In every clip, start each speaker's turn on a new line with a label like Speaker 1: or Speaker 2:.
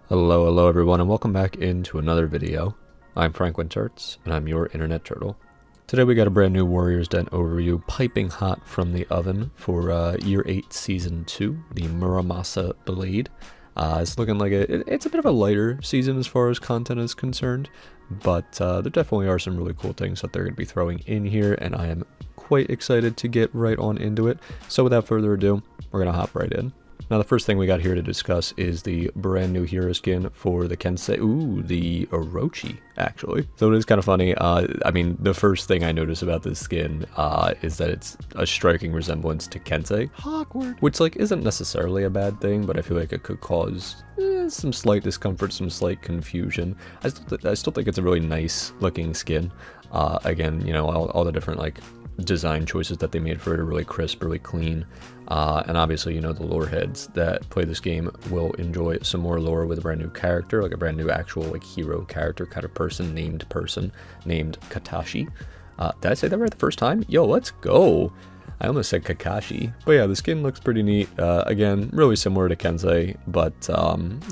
Speaker 1: Hello everyone, and welcome back into another video. I'm FranklinTurtz, and I'm your internet turtle. Today we got a brand new Warriors Den overview, piping hot from the oven for Year 8 Season 2, the Muramasa Blade. It's looking like it's a bit of a lighter season as far as content is concerned, but there definitely are some really cool things that they're going to be throwing in here, and I am quite excited to get right on into it. So without further ado, we're going to hop right in. Now the first thing we got here to discuss is the brand new hero skin for the Kensei, the Orochi, actually. So it is kind of funny, I mean, the first thing I notice about this skin is that it's a striking resemblance to Kensei.
Speaker 2: Awkward.
Speaker 1: Which, like, isn't necessarily a bad thing, but I feel like it could cause some slight discomfort, some slight confusion. I still think it's a really nice looking skin. Again, you know, all the different, like, design choices that they made for it are really crisp, really clean, and obviously, you know, the lore heads that play this game will enjoy some more lore with a brand new character, like a brand new actual, like, hero character kind of person named Katashi. Did I say that right the first time? Yo, let's go! I almost said Kakashi. But yeah, the skin looks pretty neat. Again, really similar to Kensei, but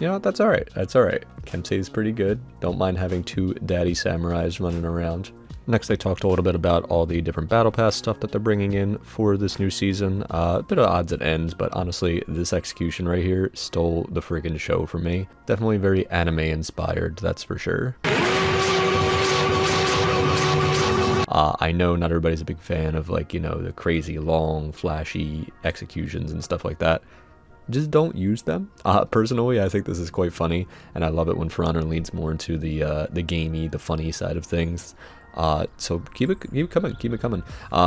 Speaker 1: you know, that's alright. That's alright. Kensei is pretty good. Don't mind having two daddy samurais running around. Next, they talked a little bit about all the different Battle Pass stuff that they're bringing in for this new season. A bit of odds and ends, but honestly, this execution right here stole the freaking show for me. Definitely very anime inspired, that's for sure. I know not everybody's a big fan of, like, you know, the crazy, long, flashy executions and stuff like that. Just don't use them. Personally, I think this is quite funny, and I love it when For Honor leans more into the gamey, the funny side of things. So keep it coming.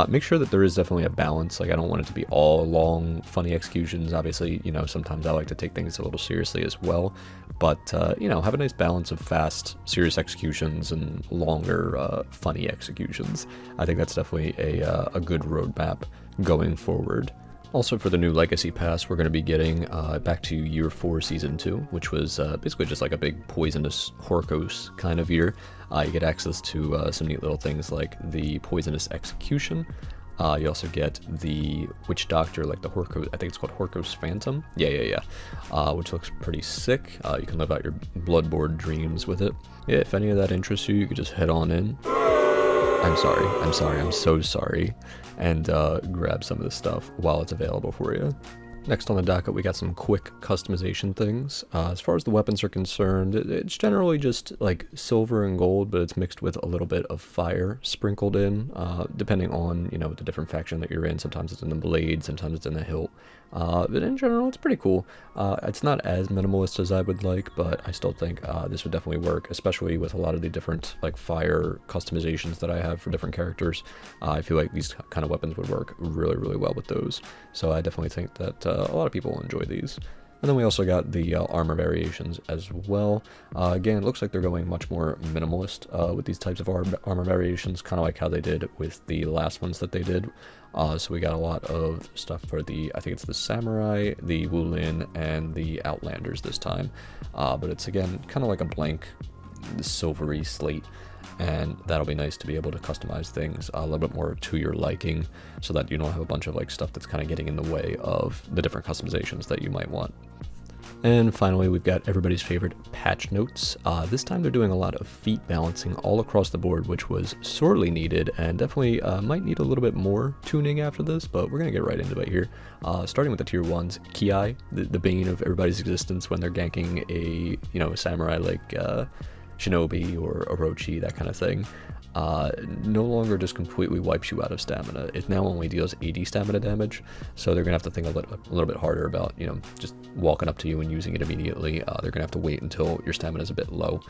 Speaker 1: Make sure that there is definitely a balance. Like, I don't want it to be all long, funny executions. Obviously, you know, sometimes I like to take things a little seriously as well. But, you know, have a nice balance of fast, serious executions and longer, funny executions. I think that's definitely a good roadmap going forward. Also, for the new Legacy Pass, we're going to be getting back to Year 4 Season 2, which was basically just like a big poisonous Horkos kind of year. You get access to some neat little things like the Poisonous Execution. You also get the Witch Doctor, like the Horkos, I think it's called Horkos Phantom. Yeah. Which looks pretty sick. You can live out your bloodborne dreams with it. Yeah, if any of that interests you, you could just head on in. I'm so sorry, and grab some of this stuff while it's available for you. Next on the docket, we got some quick customization things. As far as the weapons are concerned, it's generally just like silver and gold, but it's mixed with a little bit of fire sprinkled in, depending on, you know, the different faction that you're in. Sometimes it's in the blade, sometimes it's in the hilt. But in general, it's pretty cool. It's not as minimalist as I would like, but I still think this would definitely work, especially with a lot of the different, like, fire customizations that I have for different characters. I feel like these kind of weapons would work really, really well with those. So I definitely think that a lot of people will enjoy these. And then we also got the armor variations as well. Again, it looks like they're going much more minimalist with these types of armor variations, kind of like how they did with the last ones that they did. So we got a lot of stuff for the, I think it's the Samurai, the Wulin, and the Outlanders this time. But it's, again, kind of like a blank silvery slate. And that'll be nice to be able to customize things a little bit more to your liking, so that you don't have a bunch of, like, stuff that's kind of getting in the way of the different customizations that you might want. And finally, we've got everybody's favorite patch notes. This time they're doing a lot of feat balancing all across the board, which was sorely needed, and definitely might need a little bit more tuning after this, but we're going to get right into it here. Starting with the tier 1s, Ki, the bane of everybody's existence when they're ganking a, you know, a samurai like Shinobi or Orochi, that kind of thing, no longer just completely wipes you out of stamina. It now only deals 80 stamina damage, so they're going to have to think a little bit harder about, you know, just walking up to you and using it immediately. They're going to have to wait until your stamina is a bit low,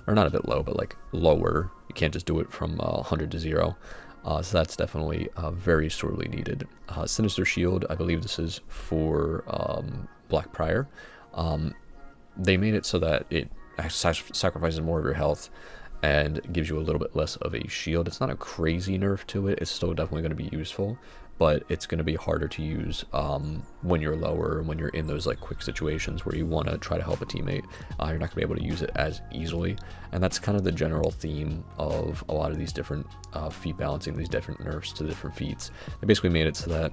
Speaker 1: or not a bit low, but like lower. You can't just do it from 100 to 0. So that's definitely very sorely needed. Sinister Shield, I believe this is for Black Prior. They made it so that it sacrifices more of your health and gives you a little bit less of a shield. It's not a crazy nerf to it. It's still definitely going to be useful, but it's going to be harder to use when you're lower and when you're in those, like, quick situations where you want to try to help a teammate. You're not going to be able to use it as easily, and that's kind of the general theme of a lot of these different feat balancing, these different nerfs to different feats. They basically made it so that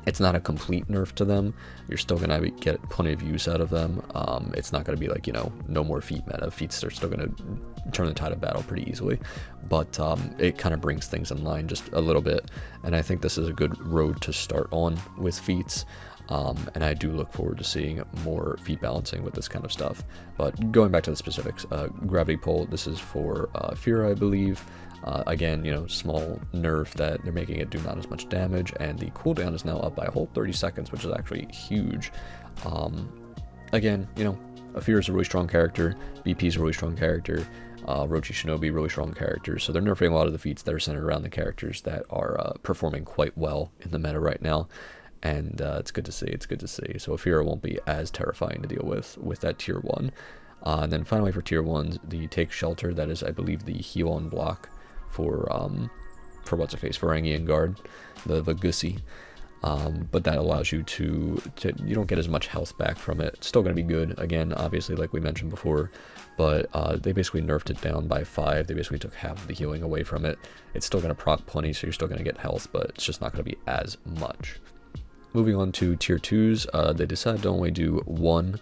Speaker 1: It's not a complete nerf to them. You're still going to get plenty of use out of them. It's not going to be like, no more feat meta. Feats are still going to turn the tide of battle pretty easily. But it kind of brings things in line just a little bit. And I think this is a good road to start on with feats. And I do look forward to seeing more feat balancing with this kind of stuff. But going back to the specifics, Gravity Pull, this is for Fira, I believe. Again, small nerf that they're making it do not as much damage, and the cooldown is now up by a whole 30 seconds, which is actually huge. Again, Afir is a really strong character, BP is a really strong character, Orochi Shinobi, really strong characters, so they're nerfing a lot of the feats that are centered around the characters that are performing quite well in the meta right now, and it's good to see, So Afir won't be as terrifying to deal with that tier 1. And then finally for tier 1s, the Take Shelter, that is, I believe, the heal on block for what's her face, for Rangian Guard, the Gussie. But that allows you to you don't get as much health back from it. It's still going to be good, again, obviously, like we mentioned before, but they basically nerfed it down by 5. They basically took half of the healing away from it. It's still going to proc plenty, so you're still going to get health, but it's just not going to be as much. Moving on to tier 2s, they decided to only do one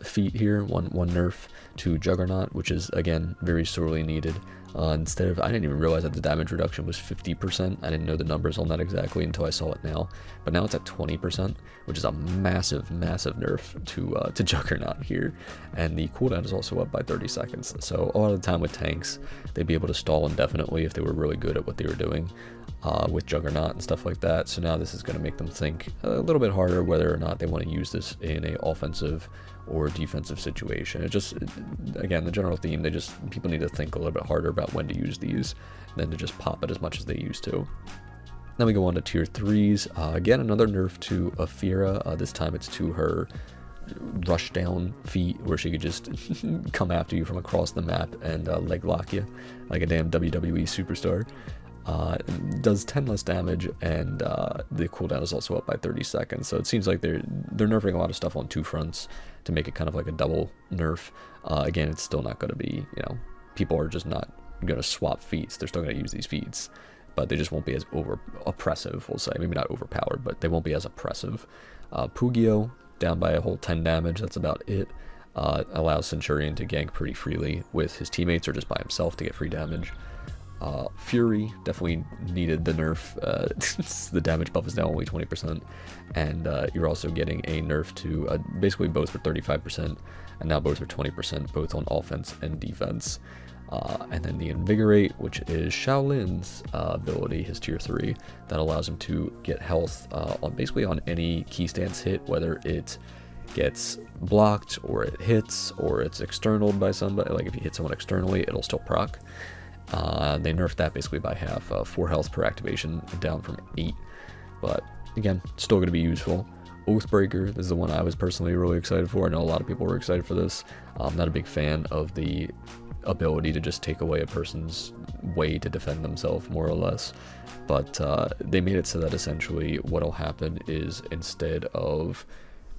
Speaker 1: feat here, one nerf to Juggernaut, which is, again, very sorely needed. Instead of, I didn't even realize that the damage reduction was 50%. I didn't know the numbers on that exactly until I saw it now. But now it's at 20%, which is a massive, massive nerf to Juggernaut here. And the cooldown is also up by 30 seconds. So a lot of the time with tanks, they'd be able to stall indefinitely if they were really good at what they were doing with Juggernaut and stuff like that. So now this is going to make them think a little bit harder whether or not they want to use this in a offensive or defensive situation. Again, the general theme, people need to think a little bit harder about when to use these than to just pop it as much as they used to. Then we go on to tier 3s. Again, another nerf to Afira. This time it's to her rush down feat, where she could just come after you from across the map and leg lock you like a damn WWE superstar. Does 10 less damage, and the cooldown is also up by 30 seconds. So it seems like they're nerfing a lot of stuff on two fronts to make it kind of like a double nerf. Again, it's still not going to be, people are just not going to swap feats. They're still going to use these feats, but they just won't be as oppressive, we'll say. Maybe not overpowered, but they won't be as oppressive. Pugio, down by a whole 10 damage. That's about it. Allows Centurion to gank pretty freely with his teammates or just by himself to get free damage. Fury definitely needed the nerf. The damage buff is now only 20%, and you're also getting a nerf to basically both for 35%, and now both for 20%, both on offense and defense. And then the Invigorate, which is Shaolin's ability, his tier 3, that allows him to get health on any key stance hit, whether it gets blocked or it hits or it's externaled by somebody. Like if you hit someone externally, it'll still proc. They nerfed that basically by half, 4 health per activation, down from 8, but again, still going to be useful. Oathbreaker, this is the one I was personally really excited for. I know a lot of people were excited for this. I'm not a big fan of the ability to just take away a person's way to defend themselves, more or less, but they made it so that essentially what'll happen is, instead of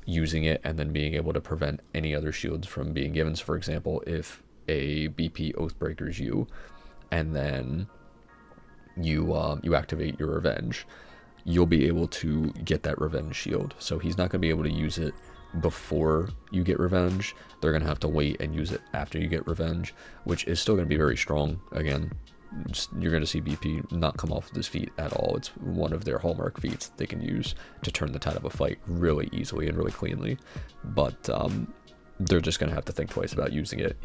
Speaker 1: using it and then being able to prevent any other shields from being given, so for example, if a BP Oathbreakers you, and then you activate your revenge, you'll be able to get that revenge shield. So he's not going to be able to use it before you get revenge. They're going to have to wait and use it after you get revenge, which is still going to be very strong. Again, you're going to see BP not come off this feat at all. It's one of their hallmark feats they can use to turn the tide of a fight really easily and really cleanly. But they're just going to have to think twice about using it,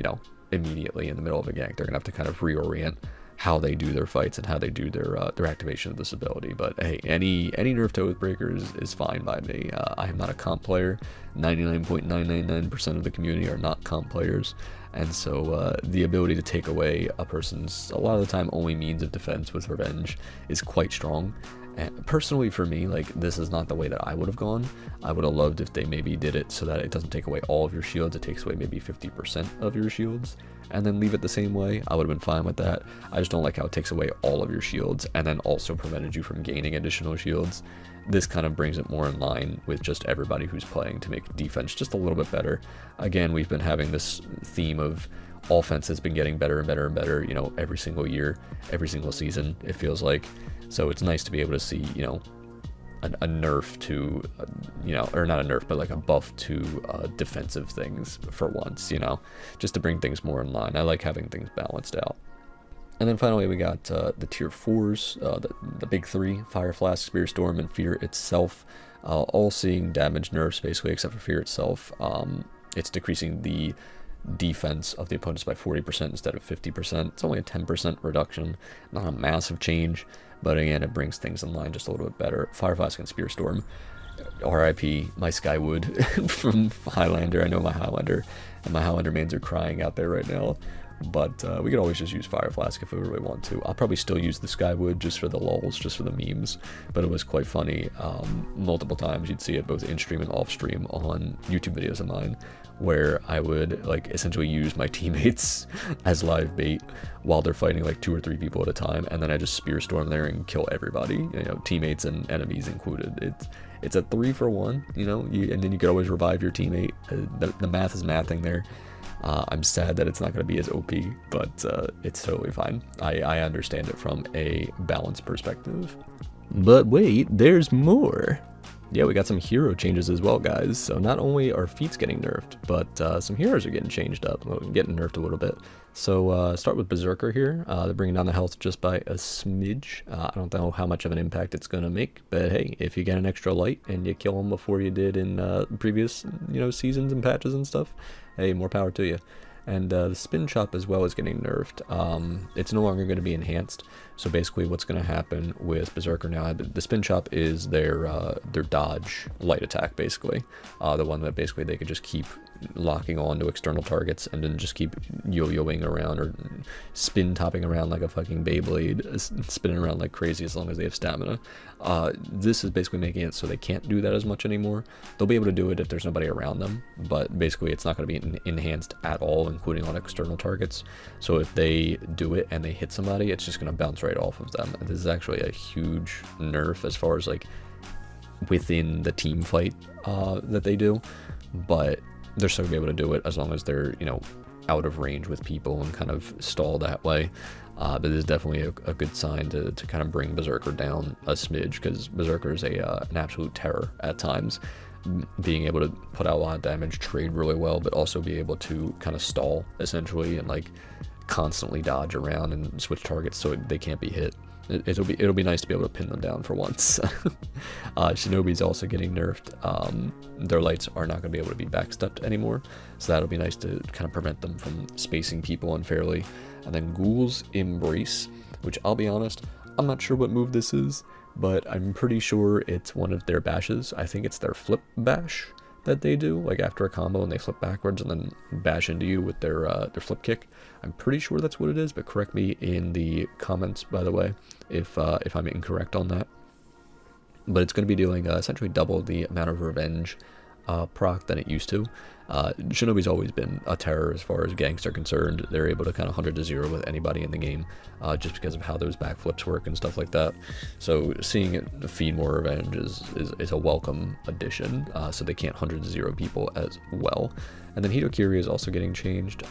Speaker 1: immediately in the middle of a gank. They're going to have to kind of reorient how they do their fights and how they do their activation of this ability. But hey, any nerf to Oathbreakers is fine by me. I am not a comp player. 99.999% of the community are not comp players, and so the ability to take away a person's, a lot of the time, only means of defense with revenge is quite strong. And personally, for me, this is not the way that I would have gone. I would have loved if they maybe did it so that it doesn't take away all of your shields. It takes away maybe 50% of your shields, and then leave it the same way. I would have been fine with that. I just don't like how it takes away all of your shields and then also prevented you from gaining additional shields. This kind of brings it more in line with just everybody who's playing to make defense just a little bit better. Again, we've been having this theme of offense has been getting better and better and better, every single year, every single season, it feels like. So it's nice to be able to see, a nerf to, you know, or not a nerf, but like a buff to defensive things for once, you know, just to bring things more in line. I like having things balanced out. And then finally we got the tier 4s, the big 3, Fire Flask, Spear Storm, and Fear itself, all seeing damage nerfs basically, except for Fear itself. It's decreasing the defense of the opponents by 40% instead of 50%. It's only a 10% reduction, not a massive change, but again, it brings things in line just a little bit better. Fire Flask and Spear Storm. RIP my Skywood from Highlander. I know my Highlander and my Highlander mains are crying out there right now, but we could always just use Fire Flask if we really want to. I'll probably still use the Skywood just for the lulz, just for the memes, but it was quite funny. Multiple times you'd see it both in stream and off stream on YouTube videos of mine, where I would like essentially use my teammates as live bait while they're fighting like 2 or 3 people at a time, and then I just Spear Storm there and kill everybody, you know, teammates and enemies included. It's a 3-for-1, you know, and then you could always revive your teammate. The math is mathing there. I'm sad that it's not going to be as OP, but it's totally fine. I understand it from a balance perspective. But wait, there's more. Yeah, we got some hero changes as well, guys. So not only are feats getting nerfed, but some heroes are getting changed up, getting nerfed a little bit. So start with Berserker here. They're bringing down the health just by a smidge. I don't know how much of an impact it's going to make, but hey, if you get an extra light and you kill them before you did in previous, you know, seasons and patches and stuff, hey, more power to you. And the spin chop as well is getting nerfed. It's no longer going to be enhanced. So basically what's going to happen with Berserker now, the spin chop is their dodge light attack, basically. The one that basically they could just keep locking on to external targets and then just keep yo-yoing around or spin-topping around like a fucking Beyblade, spinning around like crazy as long as they have stamina. This is basically making it so they can't do that as much anymore. They'll be able to do it if there's nobody around them, but basically it's not going to be enhanced at all, including on external targets. So if they do it and they hit somebody, it's just going to bounce right off of them. This is actually a huge nerf as far as like within the team fight that they do, but they're still gonna be able to do it as long as they're, you know, out of range with people and kind of stall that way. But it is definitely a good sign to kind of bring Berserker down a smidge, because Berserker is an absolute terror at times, being able to put out a lot of damage, trade really well, but also be able to kind of stall essentially and like constantly dodge around and switch targets so they can't be hit. It'll be nice to be able to pin them down for once. Shinobi's also getting nerfed. Their lights are not going to be able to be backstepped anymore, so that'll be nice to kind of prevent them from spacing people unfairly. And then Ghoul's Embrace, which I'll be honest, I'm not sure what move this is, but I'm pretty sure it's one of their bashes. I think it's their flip bash that they do, like after a combo and they flip backwards and then bash into you with their flip kick. I'm pretty sure that's what it is, but correct me in the comments, by the way, if I'm incorrect on that. But it's going to be doing essentially double the amount of revenge proc than it used to. Shinobi's always been a terror as far as ganks are concerned. They're able to kind of 100-0 with anybody in the game, just because of how those backflips work and stuff like that. So seeing it feed more revenge is a welcome addition, so they can't 100-0 people as well. And then Hitokiri is also getting changed,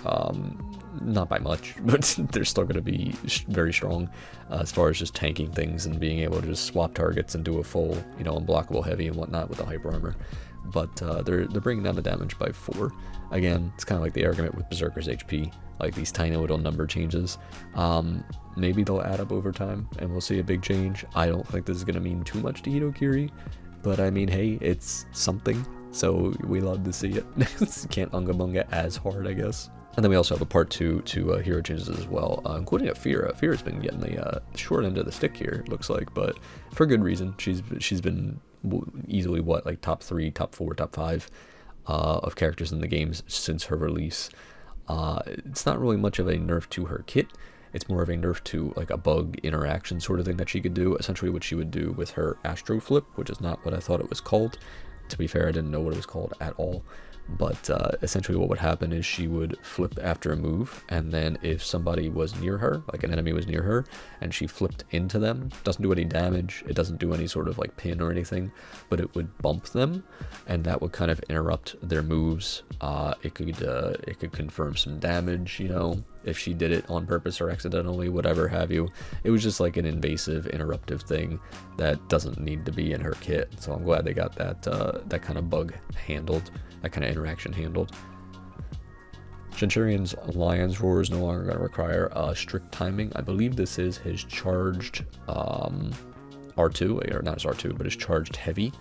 Speaker 1: not by much, but they're still going to be very strong as far as just tanking things and being able to just swap targets and do a full, you know, unblockable heavy and whatnot with the hyper armor. But they're bringing down the damage by 4. Again, it's kind of like the argument with Berserker's HP, like these tiny little number changes. Maybe they'll add up over time and we'll see a big change. I don't think this is going to mean too much to Hitokiri, but I mean, hey, it's something, so we love to see it. Can't unga bunga as hard, I guess. And then we also have a part 2 to hero changes as well, including Fira. Fira's been getting the short end of the stick here, it looks like, but for good reason. She's been easily what, like top 3, top 4, top 5 of characters in the games since her release. It's not really much of a nerf to her kit. It's more of a nerf to like a bug interaction sort of thing that she could do, essentially what she would do with her Astro Flip, which is not what I thought it was called. To be fair, I didn't know what it was called at all. But essentially what would happen is she would flip after a move, and then if somebody was near her, like an enemy was near her, and she flipped into them, doesn't do any damage, it doesn't do any sort of like pin or anything, but it would bump them, and that would kind of interrupt their moves. It could confirm some damage, you know. if she did it on purpose or accidentally, whatever have you. It was just like an invasive, interruptive thing that doesn't need to be in her kit. So I'm glad they got that that kind of bug handled, that kind of interaction handled. Centurion's Lion's Roar is no longer going to require strict timing. I believe this is his charged R2, or not his R2, but his charged heavy.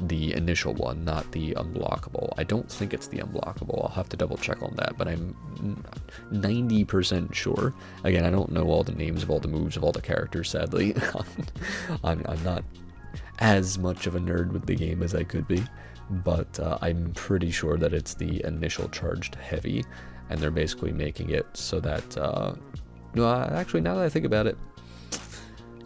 Speaker 1: The initial one, not the unblockable. I don't think it's the unblockable. I'll have to double check on that, but I'm 90% sure. Again, I don't know all the names of all the moves of all the characters, sadly. I'm not as much of a nerd with the game as I could be, but I'm pretty sure that it's the initial charged heavy, and they're basically making it so that, no, actually, now that I think about it,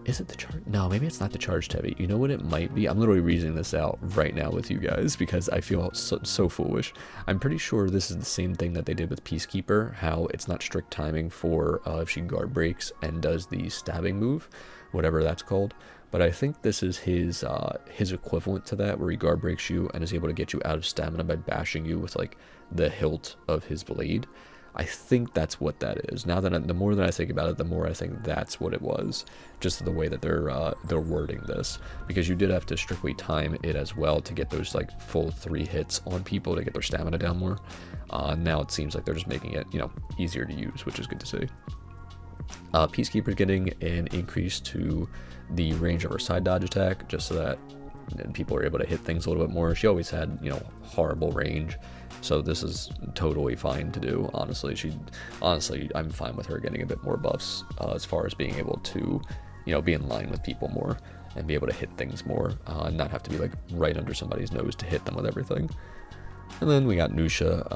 Speaker 1: is it the charge? No, maybe it's not the charged heavy. You know what it might be? I'm literally reasoning this out right now with you guys because I feel so foolish. I'm pretty sure this is the same thing that they did with Peacekeeper, how it's not strict timing for if she guard breaks and does the stabbing move, whatever that's called. But I think this is his equivalent to that, where he guard breaks you and is able to get you out of stamina by bashing you with like the hilt of his blade. I think that's what that is. Now that the more that I think about it, the more I think that's what it was. Just the way that they're wording this, because you did have to strictly time it as well to get those like full 3 hits on people to get their stamina down more. Now it seems like they're just making it, you know, easier to use, which is good to see. Peacekeeper's getting an increase to the range of her side dodge attack, just so that people are able to hit things a little bit more. She always had, you know, horrible range, so this is totally fine to do. Honestly, I'm fine with her getting a bit more buffs as far as being able to, you know, be in line with people more and be able to hit things more, and not have to be like right under somebody's nose to hit them with everything. And then we got Nusha.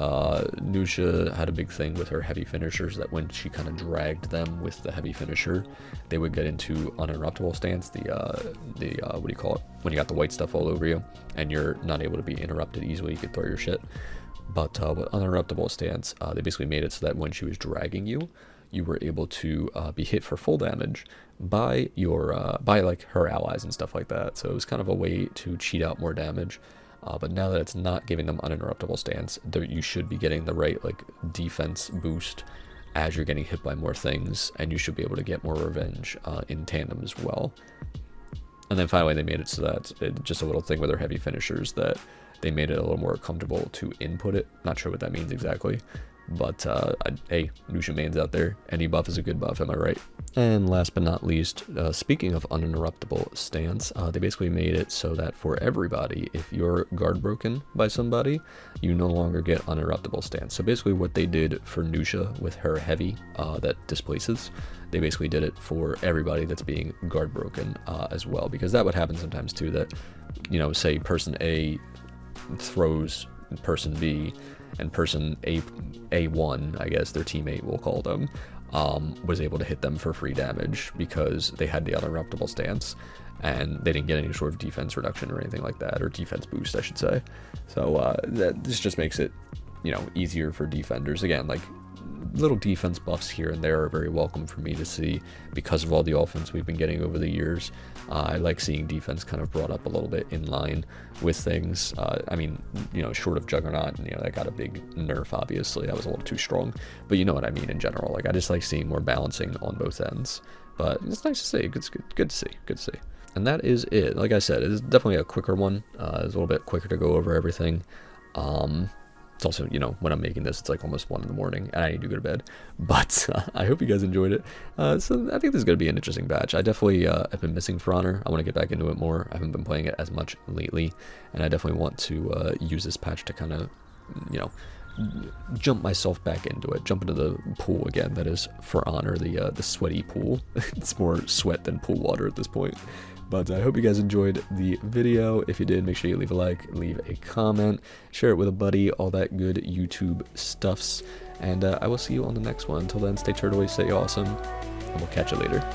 Speaker 1: Nusha had a big thing with her heavy finishers, that when she kind of dragged them with the heavy finisher, they would get into uninterruptible stance, the what do you call it, when you got the white stuff all over you and you're not able to be interrupted easily, you could throw your shit. But with uninterruptible stance, they basically made it so that when she was dragging you, you were able to be hit for full damage by your by like her allies and stuff like that. So it was kind of a way to cheat out more damage. But now that it's not giving them uninterruptible stance, you should be getting the right like defense boost as you're getting hit by more things, and you should be able to get more revenge in tandem as well. And then finally they made it so that just a little thing with their heavy finishers, that they made it a little more comfortable to input it. Not sure what that means exactly, but hey, Nusha mains out there, any buff is a good buff, am I right? And last but not least, speaking of uninterruptible stance, they basically made it so that for everybody, if you're guard broken by somebody, you no longer get uninterruptible stance. So basically what they did for Nusha with her heavy that displaces, they basically did it for everybody that's being guard broken as well, because that would happen sometimes too, that, you know, say person A throws person B, and person A1, I guess their teammate will call them, was able to hit them for free damage because they had the uninterruptible stance and they didn't get any sort of defense reduction or anything like that, or defense boost I should say. So this just makes it, you know, easier for defenders. Again, like little defense buffs here and there are very welcome for me to see because of all the offense we've been getting over the years. I like seeing defense kind of brought up a little bit in line with things. I mean, you know, short of Juggernaut, you know, that got a big nerf, obviously. That was a little too strong. But you know what I mean in general. Like, I just like seeing more balancing on both ends. But it's nice to see. Good to see. And that is it. Like I said, it is definitely a quicker one. It's a little bit quicker to go over everything. It's also, you know, when I'm making this, it's like almost 1 in the morning and I need to go to bed. But I hope you guys enjoyed it. So I think this is going to be an interesting batch. I definitely have been missing For Honor. I want to get back into it more. I haven't been playing it as much lately. And I definitely want to use this patch to kind of, you know, jump myself back into it. Jump into the pool again. That is For Honor, the sweaty pool. It's more sweat than pool water at this point. But I hope you guys enjoyed the video. If you did, make sure you leave a like, leave a comment, share it with a buddy, all that good YouTube stuffs. And I will see you on the next one. Until then, stay turtly, stay awesome, and we'll catch you later.